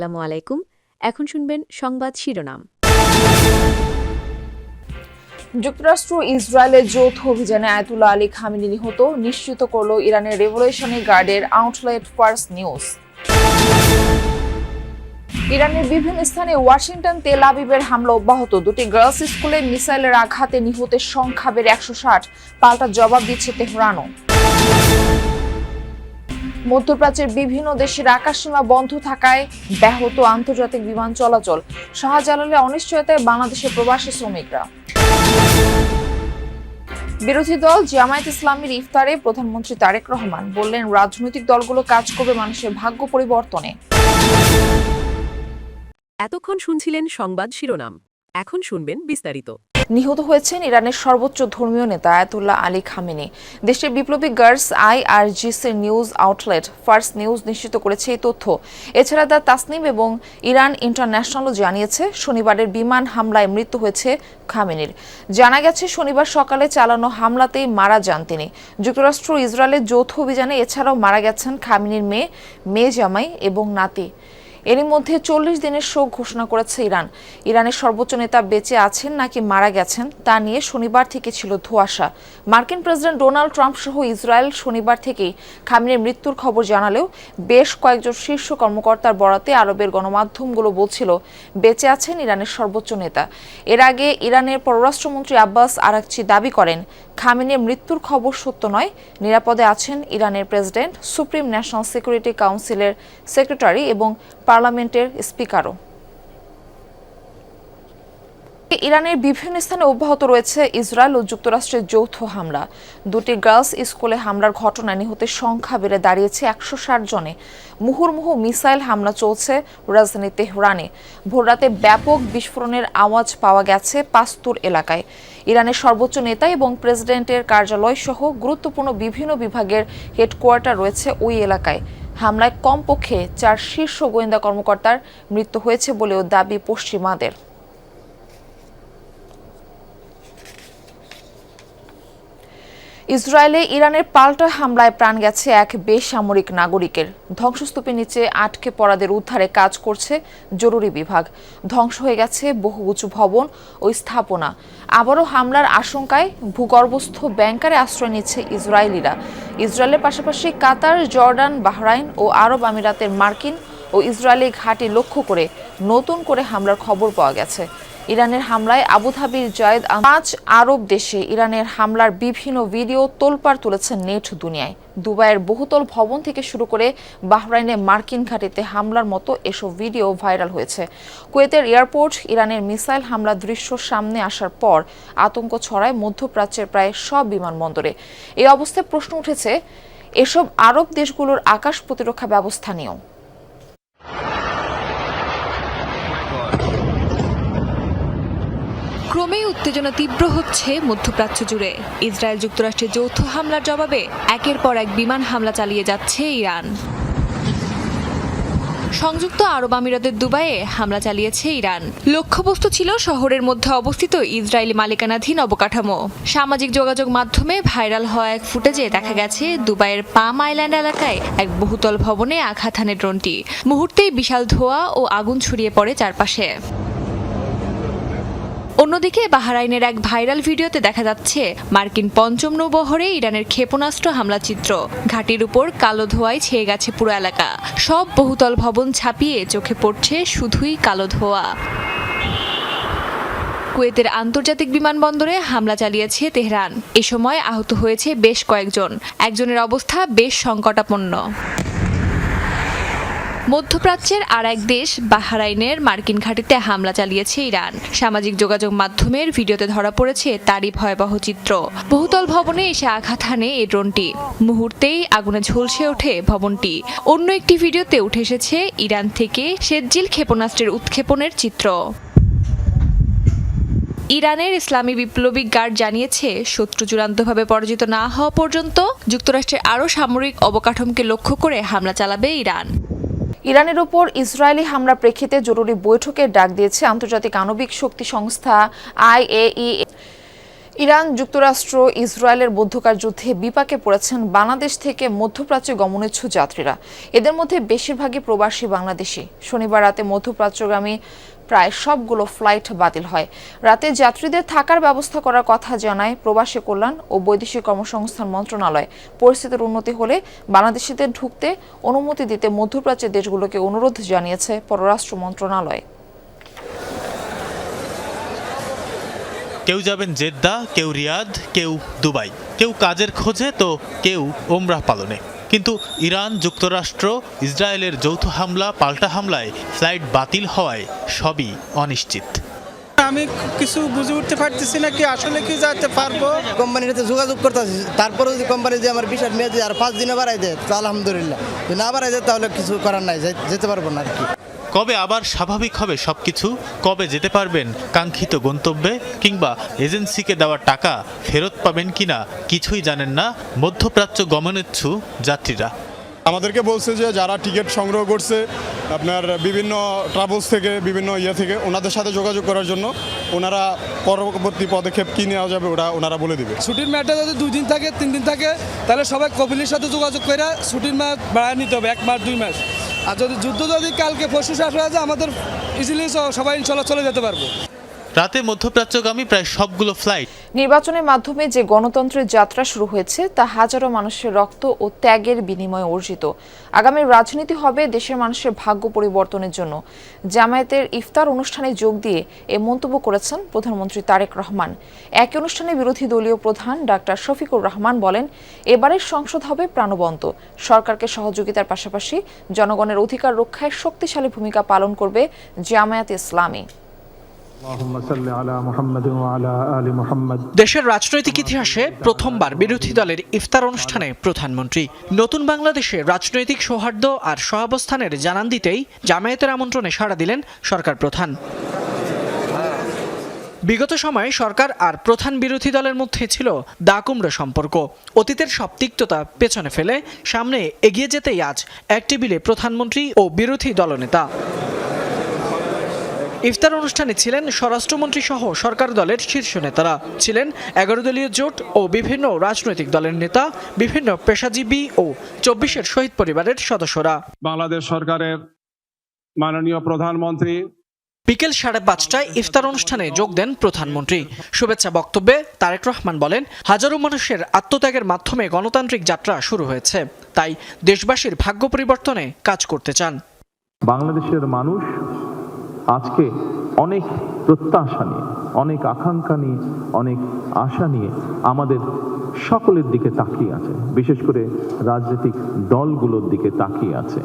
আসসালামু আলাইকুম। এখন শুনবেন সংবাদ শিরোনাম। যুক্তরাষ্ট্র ইসরায়েলের যৌথ অভিযানে আয়াতুল্লাহ আলী খামেনি নিহত নিশ্চিত করল ইরানের রেভলিউশনারি গার্ডের আউটলেট ফার্স নিউজ। ইরানের বিভিন্ন স্থানে ওয়াশিংটন তেল আবিবের হামলা অব্যাহত, দুটি গার্লস স্কুলে মিসাইলের আঘাতে নিহতের সংখ্যা বেড়ে 160, পাল্টা জবাব দিচ্ছে তেহরানও। মধ্যপ্রাচ্যের বিভিন্ন দেশের আকাশসীমা বন্ধ থাকায় ব্যাহত আন্তর্জাতিক বিমান চলাচল, শাহজালালে অনিশ্চয়তায় বাংলাদেশের প্রবাসী শ্রমিকরা। বিরোধী দল জামায়াত ইসলামীর ইফতারে প্রধানমন্ত্রী তারেক রহমান বললেন, রাজনৈতিক দলগুলো কাজ করবে মানুষের ভাগ্য পরিবর্তনে। এতক্ষণ শুনছিলেন সংবাদ শিরোনাম, এখন শুনবেন বিস্তারিত। নিহত হয়েছেন ইরানের সর্বোচ্চ ধর্মীয় নেতা আয়াতুল্লাহ আলী খামেনি। দেশের বিপ্লবী গার্লস আইআরজিসির নিউজ আউটলেট ফার্স নিউজ নিশ্চিত করেছে এই তথ্য। এছাড়া দ্য তাসনিম এবং ইরান ইন্টারন্যাশনালও জানিয়েছে, শনিবারের বিমান হামলায় মৃত্যু হয়েছে খামেনির। জানা গেছে, শনিবার সকালে চালানো হামলাতেই মারা যান তিনি। যুক্তরাষ্ট্র ইসরায়েলের যৌথ অভিযানে এছাড়াও মারা গেছেন খামেনির মেয়ে জামাই এবং নাতি। এরই মধ্যে 40 দিনের শোক ঘোষণা করেছে ইরান। ইরানের সর্বোচ্চ নেতা বেঁচে আছেন নাকি মারা গেছেন তা নিয়ে শনিবার থেকে ছিল ধোঁয়াশা। মার্কিন প্রেসিডেন্ট ডোনাল্ড ট্রাম্প সহ ইসরায়েল শনিবার থেকেই খামেনির মৃত্যুর খবর জানালেও বেশ কয়েকজন শীর্ষ কর্মকর্তার বরাতে আরবের গণমাধ্যমগুলো বলছিল বেঁচে আছেন ইরানের সর্বোচ্চ নেতা। এর আগে ইরানের পররাষ্ট্রমন্ত্রী আব্বাস আরাকচি দাবি করেন, খামেনির মৃত্যুর খবর সত্য নয়, নিরাপদে আছেন ইরানের প্রেসিডেন্ট, সুপ্রিম ন্যাশনাল সিকিউরিটি কাউন্সিলের সেক্রেটারি এবং পার্লামেন্টের স্পিকারও। ইরানের বিভিন্ন স্থানে অব্যাহত রয়েছে ইসরায়েল ও যুক্তরাষ্ট্রের যৌথ হামলা। দুটি গার্লস স্কুলে হামলার ঘটনায় নিহতের সংখ্যা বেড়ে দাঁড়িয়েছে 160 জনে। মুহুর্মুহু মিসাইল হামলা চলছে রাজধানী তেহরানে। ভোররাতে ব্যাপক বিস্ফোরণের আওয়াজ পাওয়া গেছে পাস্তুর এলাকায়। ইরানের সর্বোচ্চ নেতা এবং প্রেসিডেন্টের কার্যালয় সহ গুরুত্বপূর্ণ বিভিন্ন বিভাগের হেডকোয়ার্টার রয়েছে ওই এলাকায়। হামলায় কমপক্ষে 4 শীর্ষ গোয়েন্দা কর্মকর্তার মৃত্যু হয়েছে বলেও দাবি পশ্চিমাদের। ইসরায়েলে ইরানের পাল্টা হামলায় প্রাণ গেছে এক বেসামরিক নাগরিকের। ধ্বংসস্তূপের নিচে আটকে পড়াদের উদ্ধারে কাজ করছে জরুরি বিভাগ। ধ্বংস হয়ে গেছে বহু উঁচু ভবন ও স্থাপনা। আবারও হামলার আশঙ্কায় ভূগর্ভস্থ ব্যাংকারে আশ্রয় নিচ্ছে ইসরায়েলিরা। ইসরায়েলের পাশাপাশি কাতার, জর্ডান, বাহরাইন ও আরব আমিরাতের মার্কিন ও ইসরায়েলি ঘাঁটি লক্ষ্য করে নতুন করে হামলার খবর পাওয়া গেছে। ইরানের হামলায় আবুধাবির জায়েদ 5 আরব দেশে ইরানের হামলার বিভিন্ন ভিডিও তোলপাড় তুলেছে নেট দুনিয়ায়। দুবাইয়ের বহুতল ভবন থেকে শুরু করে বাহরাইনের মার্কিন ঘাঁটিতে হামলার মতো এসব ভিডিও ভাইরাল হয়েছে। কুয়েতের এয়ারপোর্ট ইরানের মিসাইল হামলার দৃশ্য সামনে আসার পর আতঙ্ক ছড়ায় মধ্যপ্রাচ্যের প্রায় সব বিমানবন্দরে। এই অবস্থায় প্রশ্ন উঠেছে এসব আরব দেশগুলোর আকাশ প্রতিরক্ষা ব্যবস্থা নিয়েও। ক্রমেই উত্তেজনা তীব্র হচ্ছে মধ্যপ্রাচ্য জুড়ে। ইসরায়েল যুক্তরাষ্ট্রের যৌথ হামলার জবাবে একের পর এক বিমান হামলা চালিয়ে যাচ্ছে ইরান। সংযুক্ত আরব আমিরাতের দুবাইয়ে হামলা চালিয়েছে ইরান। লক্ষ্যবস্তু ছিল শহরের মধ্যে অবস্থিত ইসরায়েলি মালিকানাধীন অবকাঠামো। সামাজিক যোগাযোগ মাধ্যমে ভাইরাল হওয়া এক ফুটেজে দেখা গেছে দুবাইয়ের পাম আইল্যান্ড এলাকায় এক বহুতল ভবনে আঘাত হানে ড্রোনটি। মুহূর্তেই বিশাল ধোঁয়া ও আগুন ছড়িয়ে পড়ে চারপাশে। অন্যদিকে বাহরাইনের এক ভাইরাল ভিডিওতে দেখা যাচ্ছে মার্কিন পঞ্চম নৌবহরে ইরানের ক্ষেপণাস্ত্র হামলা চিত্র। ঘাটির উপর কালো ধোঁয়ায় ছেয়ে গেছে পুরো এলাকা। সব বহুতল ভবন ছাপিয়ে চোখে পড়ছে শুধুই কালো ধোঁয়া। কুয়েতের আন্তর্জাতিক বিমানবন্দরে হামলা চালিয়েছে তেহরান। এ সময় আহত হয়েছে বেশ কয়েকজন। একজনের অবস্থা বেশ সংকটাপন্ন। মধ্যপ্রাচ্যের আর এক দেশ বাহরাইনের মার্কিন ঘাঁটিতে হামলা চালিয়েছে ইরান। সামাজিক যোগাযোগ মাধ্যমের ভিডিওতে ধরা পড়েছে তারই ভয়াবহ চিত্র। বহুতল ভবনে এসে আঘাত হানে এই ড্রোনটি। মুহূর্তেই আগুনে ঝলসে ওঠে ভবনটি। অন্য একটি ভিডিওতে উঠে এসেছে ইরান থেকে সেজ্জিল ক্ষেপণাস্ত্রের উৎক্ষেপণের চিত্র। ইরানের ইসলামী বিপ্লবী গার্ড জানিয়েছে, শত্রু চূড়ান্তভাবে পরাজিত না হওয়া পর্যন্ত যুক্তরাষ্ট্রের আরও সামরিক অবকাঠামোকে লক্ষ্য করে হামলা চালাবে ইরান। ইরানের উপর ইসরায়েলি হামলার প্রেক্ষিতে জরুরি বৈঠকের ডাক দিয়েছে আন্তর্জাতিক আণবিক শক্তি সংস্থা আইএইএ। ইরান, যুক্তরাষ্ট্র, ইসরায়েলের মধ্যকার যুদ্ধে বিপাকে পড়েছেন বাংলাদেশ থেকে মধ্যপ্রাচ্যে গমনেচ্ছু যাত্রীরা। এদের মধ্যে বেশিরভাগই প্রবাসী বাংলাদেশি। শনিবার রাতে মধ্যপ্রাচ্যগামী প্রায় সবগুলো ফ্লাইট বাতিল হয়। রাতে যাত্রীদের থাকার ব্যবস্থা করার কথা জানায় প্রবাসী কল্যাণ ও বৈদেশিক কর্মসংস্থান মন্ত্রণালয়। পরিস্থিতির উন্নতি হলে বাংলাদেশিদের ঢুকতে অনুমতি দিতে মধ্যপ্রাচ্যের দেশগুলোকে অনুরোধ জানিয়েছে পররাষ্ট্র মন্ত্রণালয়। কেউ যাবেন জেদ্দা, কেউ রিয়াদ, কেউ দুবাই, কেউ কাজের খোঁজে তো কেউ ওমরাহ পালনে। কিন্তু ইরান, যুক্তরাষ্ট্র, ইসরায়েলের যৌথ হামলা, পাল্টা হামলায় ফ্লাইট বাতিল হওয়ায় সবই অনিশ্চিত। আমি কিছু বুঝে উঠতে পারতেছি না কি আসলে কি যেতে পারবো। কোম্পানির সাথে যোগাযোগ করতেছি, তারপরে যদি কোম্পানি যে আমার বিশাল মেয়াদি আর 5 দিনে বাড়াই দেয় তো আলহামদুলিল্লাহ, যদি না বাড়াই দেয় তাহলে কিছু করার নাই, যেতে পারবো না আর কি। কবে আবার স্বাভাবিক হবে সবকিছু, কবে যেতে পারবেন কাঙ্ক্ষিত গন্তব্যে, কিংবা এজেন্সিকে দেওয়া টাকা ফেরত পাবেন কিনা কিছুই জানেন না মধ্যপ্রাচ্য গমনেচ্ছু যাত্রীরা। আমাদেরকে বলছে যে যারা টিকিট সংগ্রহ করছে আপনার বিভিন্ন ট্রাভেলস থেকে, বিভিন্ন থেকে, ওনাদের সাথে যোগাযোগ করার জন্য ওনারা পরবর্তী পদক্ষেপ কী নেওয়া যাবে ওনারা বলে দিবে। ছুটির মেয়াদটা যদি 2 দিন থাকে, 3 দিন থাকে, তাহলে সবাই কপিলের সাথে যোগাযোগ করে ছুটির মেয়াদ বাড়ায় নিতে হবে 1 মাস 2 মাস। আর যদি যুদ্ধ যদি কালকে পরশু শেষ হয়ে যায়, আমাদের ইজিলি সবাই ইনশাল্লাহ চলে যেতে পারবো। রাতে মধ্যপ্রাচ্যগামী প্রায় সবগুলো ফ্লাইট। নির্বাচনের মাধ্যমে যে গণতন্ত্রের যাত্রা শুরু হয়েছে তা হাজারো মানুষের রক্ত ও ত্যাগের বিনিময়ে অর্জিত। আগামী রাজনীতি হবে দেশের মানুষের ভাগ্য পরিবর্তনের জন্য। জামায়াতের ইফতার অনুষ্ঠানে যোগ দিয়ে এ মন্তব্য করেছেন প্রধানমন্ত্রী তারেক রহমান। একই অনুষ্ঠানে বিরোধী দলীয় প্রধান ডাক্তার শফিকুর রহমান বলেন, এবারের সংসদ হবে প্রাণবন্ত। সরকারকে সহযোগিতার পাশাপাশি জনগণের অধিকার রক্ষায় শক্তিশালী ভূমিকা পালন করবে জামায়াত ইসলামী। দেশের রাজনৈতিক ইতিহাসে প্রথমবার বিরোধী দলের ইফতার অনুষ্ঠানে প্রধানমন্ত্রী। নতুন বাংলাদেশে রাজনৈতিক সৌহার্দ্য আর সহাবস্থানের জানান দিতেই জামায়াতের আমন্ত্রণে সাড়া দিলেন সরকার প্রধান। বিগত সময়ে সরকার আর প্রধান বিরোধী দলের মধ্যে ছিল দা-কুমড়ো সম্পর্ক। অতীতের সব তিক্ততা পেছনে ফেলে সামনে এগিয়ে যেতেই আজ এক টেবিলে প্রধানমন্ত্রী ও বিরোধী দলনেতা। ইফতার অনুষ্ঠানে ছিলেন স্বরাষ্ট্রমন্ত্রী সহ সরকার দলের শীর্ষ নেতারা, ছিলেন 11 দলীয় জোট ও বিভিন্ন রাজনৈতিক দলের নেতা, বিভিন্ন পেশাজীবী ও 24-এর শহীদ পরিবারের সদস্যরা। বাংলাদেশ সরকারের মাননীয় প্রধানমন্ত্রী। বিকেল 5:30টায় ইফতার অনুষ্ঠানে যোগ দেন প্রধানমন্ত্রী। শুভেচ্ছা বক্তব্যে তারেক রহমান বলেন, হাজারো মানুষের আত্মত্যাগের মাধ্যমে গণতান্ত্রিক যাত্রা শুরু হয়েছে, তাই দেশবাসীর ভাগ্য পরিবর্তনে কাজ করতে চান। বাংলাদেশের মানুষ আজকে অনেক প্রত্যাশা নিয়ে, অনেক আকাঙ্ক্ষা নিয়ে, অনেক আশা নিয়ে আমাদের সকলের দিকে তাকিয়ে আছে, বিশেষ করে রাজনৈতিক দলগুলোর দিকে তাকিয়ে আছে।